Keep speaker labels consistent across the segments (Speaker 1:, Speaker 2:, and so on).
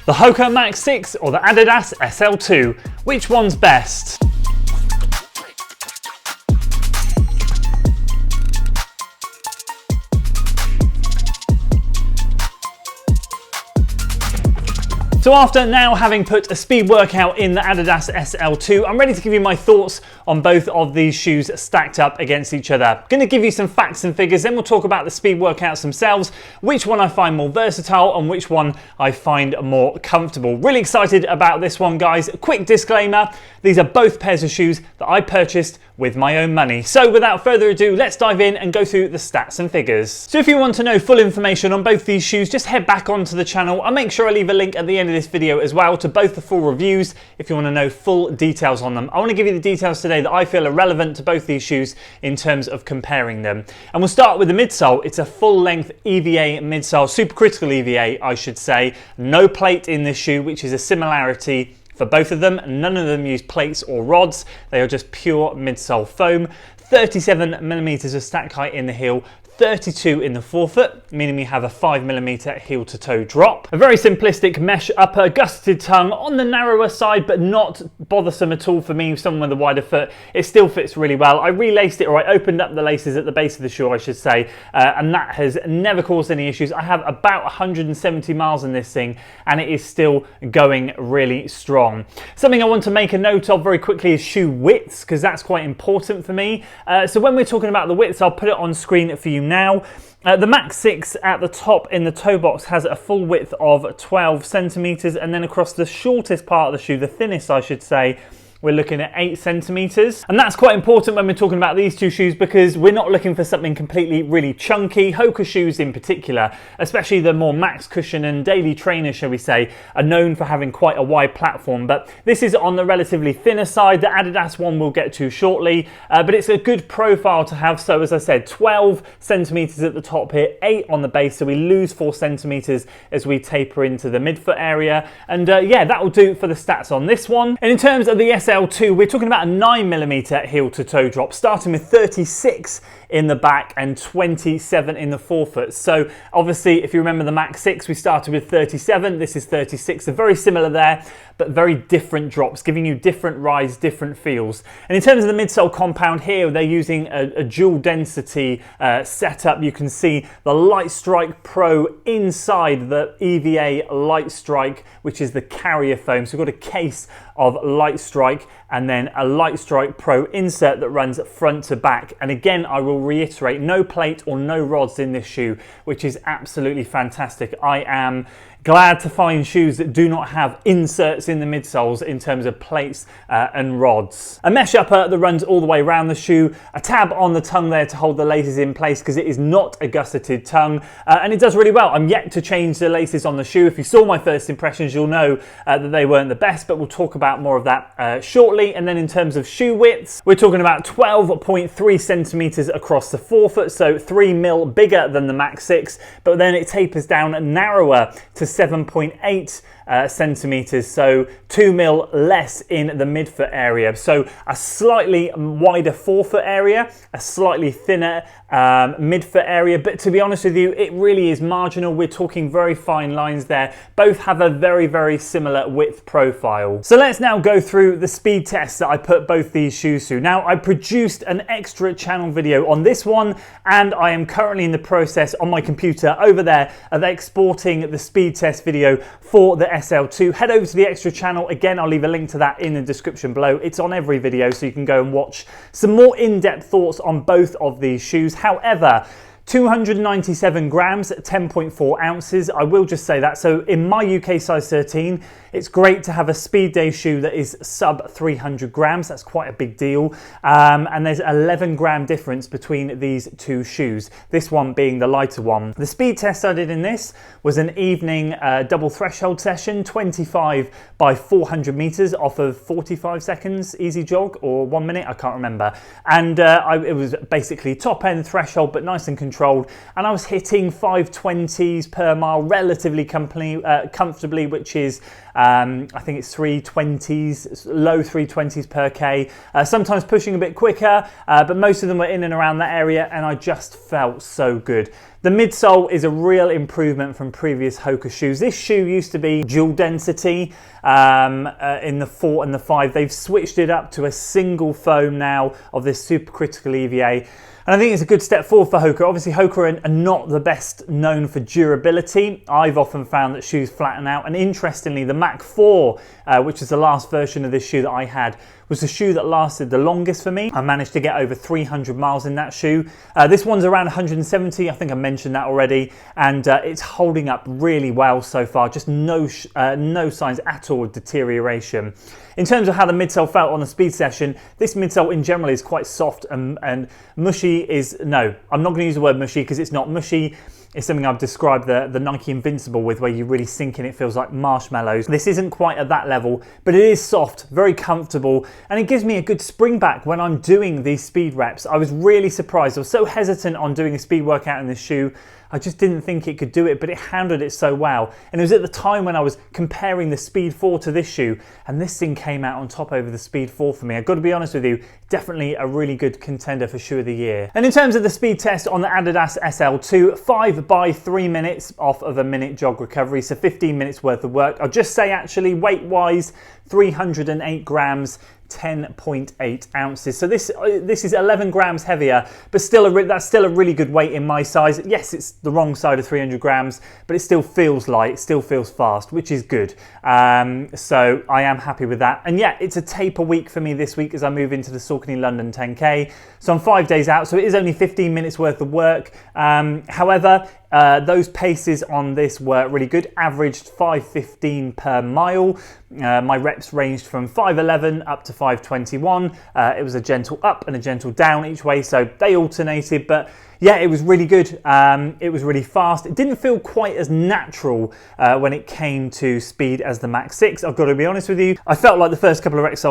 Speaker 1: The HOKA MACH 6 or the Adidas SL2, which one's best? So after now having put a speed workout in the Adidas SL2, I'm ready to give you my thoughts on both of these shoes stacked up against each other. I'm going to give you some facts and figures, then we'll talk about the speed workouts themselves, which one I find more versatile and which one I find more comfortable. Really excited about this one, guys. Quick disclaimer, these are both pairs of shoes that I purchased with my own money. So without further ado, let's dive in and go through the stats and figures. So if you want to know full information on both these shoes, just head back onto the channel. I'll make sure I leave a link at the end of this video as well to both the full reviews if you want to know full details on them. I want to give you the details today that I feel are relevant to both these shoes in terms of comparing them. And we'll start with the midsole. It's a full length EVA midsole, supercritical EVA I should say. No plate in this shoe, which is a similarity for both of them. None of them use plates or rods. They are just pure midsole foam. 37mm of stack height in the heel, 32 in the forefoot, meaning we have a 5mm heel to toe drop. A very simplistic mesh upper, gusseted tongue on the narrower side, but not bothersome at all for me, someone with a wider foot. It still fits really well. I relaced it, or I opened up the laces at the base of the shoe, I should say, and that has never caused any issues. I have about 170 miles in this thing, and it is still going really strong. Something I want to make a note of very quickly is shoe widths, because that's quite important for me. So when we're talking about the widths, I'll put it on screen for you now. The Mach 6 at the top in the toe box has a full width of 12 centimeters, and then across the shortest part of the shoe, the thinnest I should say, we're looking at 8 centimeters. And that's quite important when we're talking about these two shoes, because we're not looking for something completely really chunky. Hoka shoes in particular, especially the more max cushion and daily trainers, shall we say, are known for having quite a wide platform. But this is on the relatively thinner side. The Adidas one we'll get to shortly, but it's a good profile to have. So as I said, 12 centimeters at the top here, 8 on the base, so we lose 4 centimeters as we taper into the midfoot area. And yeah, that will do for the stats on this one. And in terms of the SL2, we're talking about a 9mm heel to toe drop, starting with 36 in the back and 27 in the forefoot. So obviously, if you remember the Mach 6, we started with 37, this is 36, so very similar there, but very different drops, giving you different rides, different feels. And in terms of the midsole compound here, they're using a dual density setup. You can see the Light Strike Pro inside the EVA Light Strike, which is the carrier foam. So we've got a case of Light Strike and then a Light Strike Pro insert that runs front to back. And again, I will reiterate, no plate or no rods in this shoe, which is absolutely fantastic. I am glad to find shoes that do not have inserts in the midsoles in terms of plates and rods. A mesh upper that runs all the way around the shoe, a tab on the tongue there to hold the laces in place because it is not a gusseted tongue, and it does really well. I'm yet to change the laces on the shoe. If you saw my first impressions, you'll know that they weren't the best, but we'll talk about more of that shortly. And then in terms of shoe widths, we're talking about 12.3 centimeters across the forefoot, so 3mm bigger than the Mach 6, but then it tapers down narrower to 7.8 centimeters, so 2mm less in the midfoot area. So a slightly wider forefoot area, a slightly thinner midfoot area, but to be honest with you, it really is marginal. We're talking very fine lines there. Both have a very, very similar width profile. So let's now go through the speed tests that I put both these shoes through. Now, I produced an extra channel video on this one, and I am currently in the process on my computer over there of exporting the speed test video for the SL2. Head over to the extra channel. Again, I'll leave a link to that in the description below. It's on every video, so you can go and watch some more in-depth thoughts on both of these shoes. However, 297 grams, 10.4 ounces. I will just say that. So in my UK size 13, it's great to have a speed day shoe that is sub 300 grams. That's quite a big deal. And there's 11 gram difference between these two shoes, this one being the lighter one. The speed test I did in this was an evening double threshold session, 25 by 400 meters off of 45 seconds easy jog, or 1 minute, I can't remember. And it was basically top end threshold, but nice and controlled. controlled, and I was hitting 520s per mile relatively comfortably, which is I think it's 320s, low 320s per K, sometimes pushing a bit quicker, but most of them were in and around that area, and I just felt so good. The midsole is a real improvement from previous HOKA shoes. This shoe used to be dual density in the 4 and the 5. They've switched it up to a single foam now of this supercritical EVA. And I think it's a good step forward for HOKA. Obviously, HOKA are not the best known for durability. I've often found that shoes flatten out. And interestingly, the Mach 4, which is the last version of this shoe that I had, was the shoe that lasted the longest for me. I managed to get over 300 miles in that shoe. This one's around 170. I think I mentioned that already. And it's holding up really well so far. Just no signs at all of deterioration. In terms of how the midsole felt on the speed session, this midsole in general is quite soft and mushy is, no, I'm not going to use the word mushy because it's not mushy. It's something I've described the Nike Invincible with, where you really sink in, it feels like marshmallows. This isn't quite at that level, but it is soft, very comfortable, and it gives me a good spring back when I'm doing these speed reps. I was really surprised. I was so hesitant on doing a speed workout in this shoe. I just didn't think it could do it, but it handled it so well. And it was at the time when I was comparing the Speed 4 to this shoe, and this thing came out on top over the Speed 4 for me. I've got to be honest with you, definitely a really good contender for Shoe of the Year. And in terms of the speed test on the Adidas SL2, 5 by 3 minutes off of a minute jog recovery, so 15 minutes worth of work. I'll just say actually, weight-wise, 308 grams, 10.8 ounces. So this is 11 grams heavier, but still that's still a really good weight in my size. Yes, it's the wrong side of 300 grams, but it still feels light, it still feels fast, which is good. So I am happy with that. And yeah, it's a taper week for me this week as I move into the Saucony London 10K. So I'm 5 days out, so it is only 15 minutes worth of work. However, those paces on this were really good, averaged 5:15 per mile. My reps ranged from 5:11 up to 5:21. It was a gentle up and a gentle down each way, so they alternated, but yeah, it was really good. It was really fast. It didn't feel quite as natural when it came to speed as the Mach 6, I've got to be honest with you. I felt like the first couple of reps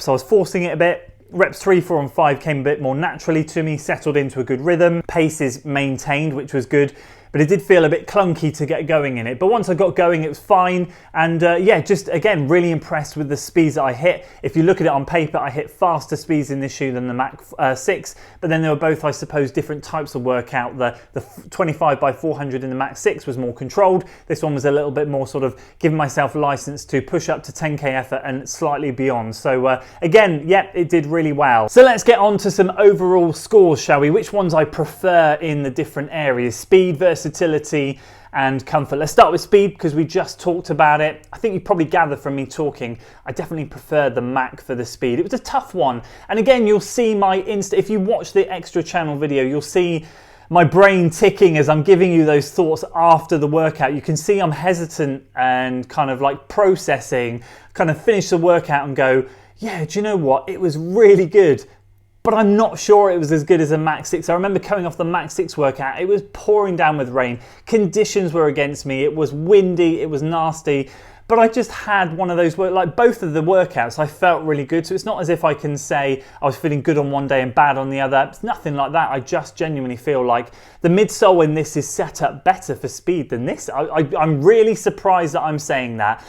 Speaker 1: I was forcing it a bit. Reps 3, 4 and 5 came a bit more naturally to me, settled into a good rhythm. Pace is maintained, which was good, but it did feel a bit clunky to get going in it. But once I got going, it was fine. And yeah, just again, really impressed with the speeds that I hit. If you look at it on paper, I hit faster speeds in this shoe than the Mach 6, but then they were both, I suppose, different types of workout. The 25 by 400 in the Mach 6 was more controlled. This one was a little bit more sort of giving myself license to push up to 10K effort and slightly beyond. So again, yeah, it did really well. So let's get on to some overall scores, shall we? Which ones I prefer in the different areas, speed, versatility and comfort. Let's start with speed because we just talked about it. I think you probably gather from me talking, I definitely preferred the Mach for the speed. It was a tough one. And again, you'll see my if you watch the extra channel video, you'll see my brain ticking as I'm giving you those thoughts after the workout. You can see I'm hesitant and kind of like processing, kind of finish the workout and go, yeah, do you know what? It was really good, but I'm not sure it was as good as a Mach 6. I remember coming off the Mach 6 workout, it was pouring down with rain. Conditions were against me. It was windy, it was nasty. But I just had one of those, like both of the workouts, I felt really good. So it's not as if I can say I was feeling good on one day and bad on the other. It's nothing like that. I just genuinely feel like the midsole in this is set up better for speed than this. I'm really surprised that I'm saying that.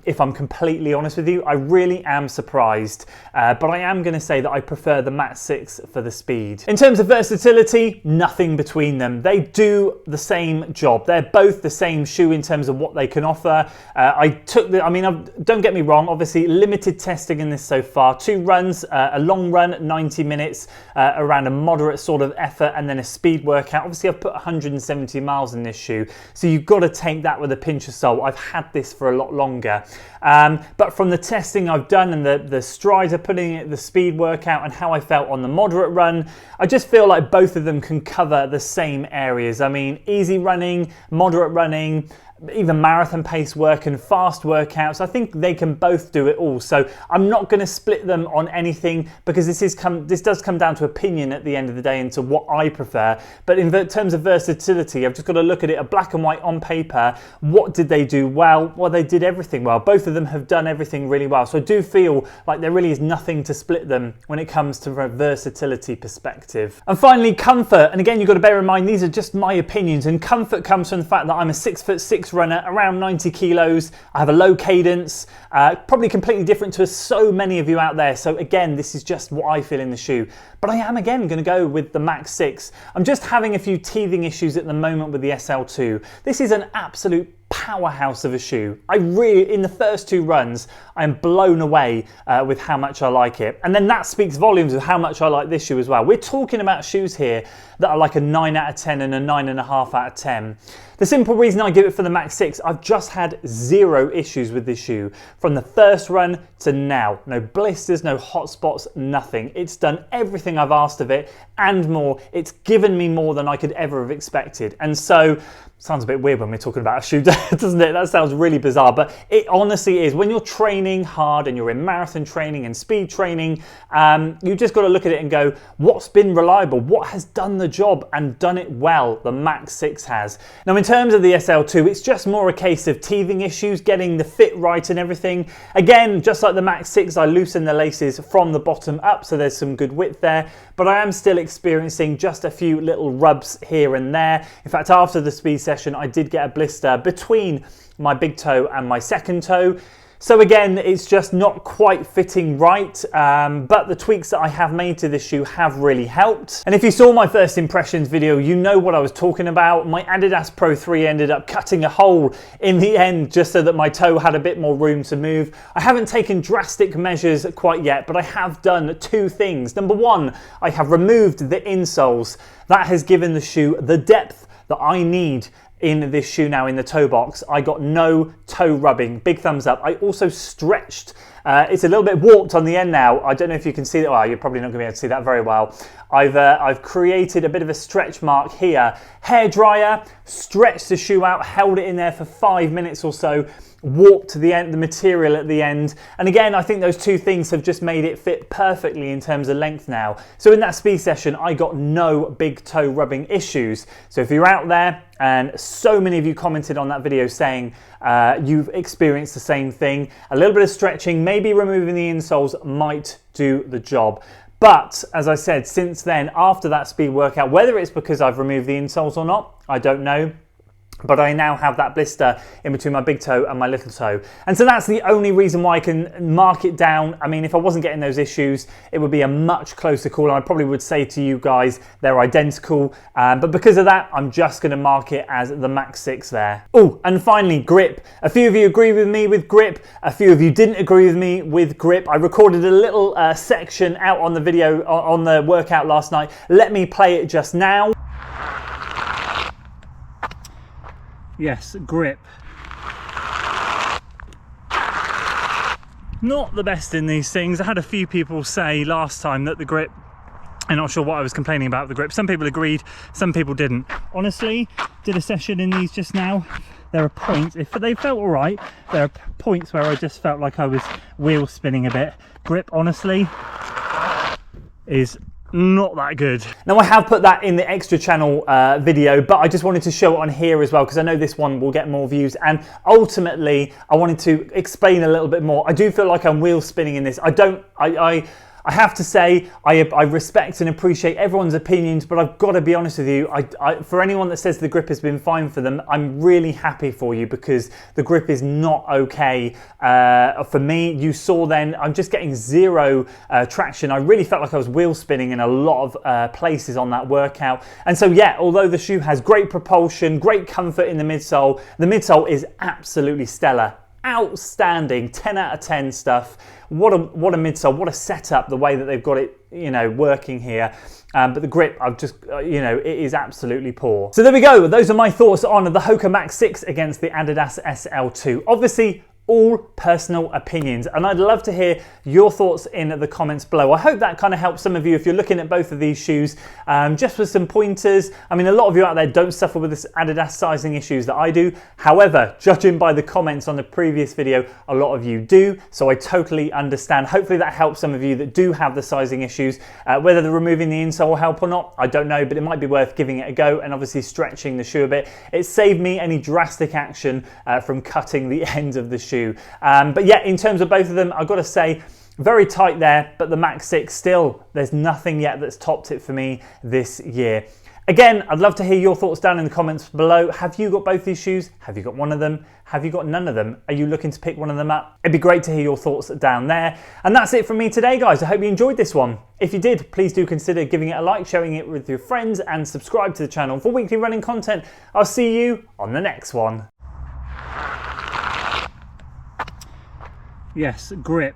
Speaker 1: If I'm completely honest with you, I really am surprised. But I am going to say that I prefer the Mach 6 for the speed. In terms of versatility, nothing between them. They do the same job. They're both the same shoe in terms of what they can offer. Don't get me wrong, obviously limited testing in this so far. 2 runs, a long run, 90 minutes, around a moderate sort of effort, and then a speed workout. Obviously I've put 170 miles in this shoe, so you've got to take that with a pinch of salt. I've had this for a lot longer. But from the testing I've done and the strides I put in it, the speed workout and how I felt on the moderate run, I just feel like both of them can cover the same areas. I mean, easy running, moderate running, even marathon pace work and fast workouts. I think they can both do it all. So I'm not going to split them on anything, because this does come down to opinion at the end of the day and to what I prefer. But in terms of versatility, I've just got to look at it, a black and white on paper. What did they do well? Well, they did everything well. Both of them have done everything really well. So I do feel like there really is nothing to split them when it comes to a versatility perspective. And finally, comfort. And again, you've got to bear in mind, these are just my opinions, and comfort comes from the fact that I'm a 6'6" runner, around 90 kilos. I have a low cadence, probably completely different to so many of you out there. So again, this is just what I feel in the shoe. But I am again going to go with the Mach 6. I'm just having a few teething issues at the moment with the SL2. This is an absolute powerhouse of a shoe. In the first two runs, I'm blown away with how much I like it. And then that speaks volumes of how much I like this shoe as well. We're talking about shoes here that are like a 9 out of 10 and a 9.5 out of 10. The simple reason I give it for the Mach 6, I've just had 0 issues with this shoe from the first run to now. No blisters, no hot spots, nothing. It's done everything I've asked of it and more. It's given me more than I could ever have expected. And so, sounds a bit weird when we're talking about a shoe, doesn't it? That sounds really bizarre, but it honestly is. When you're training hard and you're in marathon training and speed training, you just got to look at it and go, what's been reliable? What has done the job and done it well? The Mach 6 has. Now, in terms of the SL2, it's just more a case of teething issues, getting the fit right and everything. Again, just like the Mach 6, I loosen the laces from the bottom up, so there's some good width there, but I am still experiencing just a few little rubs here and there. In fact, after the speed session, I did get a blister between my big toe and my second toe. So again, it's just not quite fitting right, but the tweaks that I have made to this shoe have really helped. And if you saw my first impressions video, you know what I was talking about. My Adidas Pro 3 ended up cutting a hole in the end just so that my toe had a bit more room to move. I haven't taken drastic measures quite yet, but I have done 2 things. Number 1, I have removed the insoles. That has given the shoe the depth that I need in this shoe now in the toe box. I got no toe rubbing. Big thumbs up. I also stretched. It's a little bit warped on the end now. I don't know if you can see that. Well, you're probably not going to be able to see that very well. I've created a bit of a stretch mark here. Hair dryer, stretched the shoe out, held it in there for 5 minutes or so, warped the material at the end. And again, I think those 2 things have just made it fit perfectly in terms of length now. So in that speed session, I got no big toe rubbing issues. So if you're out there, and so many of you commented on that video saying you've experienced the same thing, a little bit of stretching, maybe removing the insoles might do the job. But as I said, since then, after that speed workout, whether it's because I've removed the insoles or not, I don't know. But I now have that blister in between my big toe and my little toe. And so that's the only reason why I can mark it down. I mean, if I wasn't getting those issues, it would be a much closer call. And I probably would say to you guys, they're identical. But because of that, I'm just going to mark it as the Mach 6 there. Oh, and finally, grip. A few of you agree with me with grip. A few of you didn't agree with me with grip. I recorded a little section out on the video, on the workout last night. Let me play it just now. Yes, grip. Not the best in these things. I had a few people say last time that the grip, I'm not sure what I was complaining about the grip. Some people agreed, some people didn't. Honestly, did a session in these just now. There are points, if they felt all right, there are points where I just felt like I was wheel spinning a bit. Grip, honestly, is not that good. Now, I have put that in the extra channel video, but I just wanted to show it on here as well because I know this one will get more views, and ultimately I wanted to explain a little bit more. I do feel like I'm wheel spinning in this. I have to say, I respect and appreciate everyone's opinions, but I've got to be honest with you, for anyone that says the grip has been fine for them, I'm really happy for you because the grip is not okay. For me, you saw then, I'm just getting 0 traction. I really felt like I was wheel spinning in a lot of places on that workout. And so yeah, although the shoe has great propulsion, great comfort in the midsole is absolutely stellar. Outstanding, 10 out of 10 stuff. What a midsole, what a setup, the way that they've got it, you know, working here. But the grip, I've just, you know, it is absolutely poor. So there we go. Those are my thoughts on the HOKA Mach 6 against the Adidas SL2. Obviously, all personal opinions, and I'd love to hear your thoughts in the comments below. I hope that kind of helps some of you if you're looking at both of these shoes, just with some pointers. I mean, a lot of you out there don't suffer with this Adidas sizing issues that I do. However, judging by the comments on the previous video, a lot of you do, so I totally understand. Hopefully that helps some of you that do have the sizing issues. Whether the removing the insole will help or not, I don't know, but it might be worth giving it a go and obviously stretching the shoe a bit. It saved me any drastic action from cutting the ends of the shoe. But yeah, in terms of both of them, I've got to say, very tight there, but the Max 6 still, there's nothing yet that's topped it for me this year. Again, I'd love to hear your thoughts down in the comments below. Have you got both these shoes? Have you got one of them? Have you got none of them? Are you looking to pick one of them up? It'd be great to hear your thoughts down there. And that's it from me today, guys. I hope you enjoyed this one. If you did, please do consider giving it a like, sharing it with your friends, and subscribe to the channel for weekly running content. I'll see you on the next one. Yes, grip.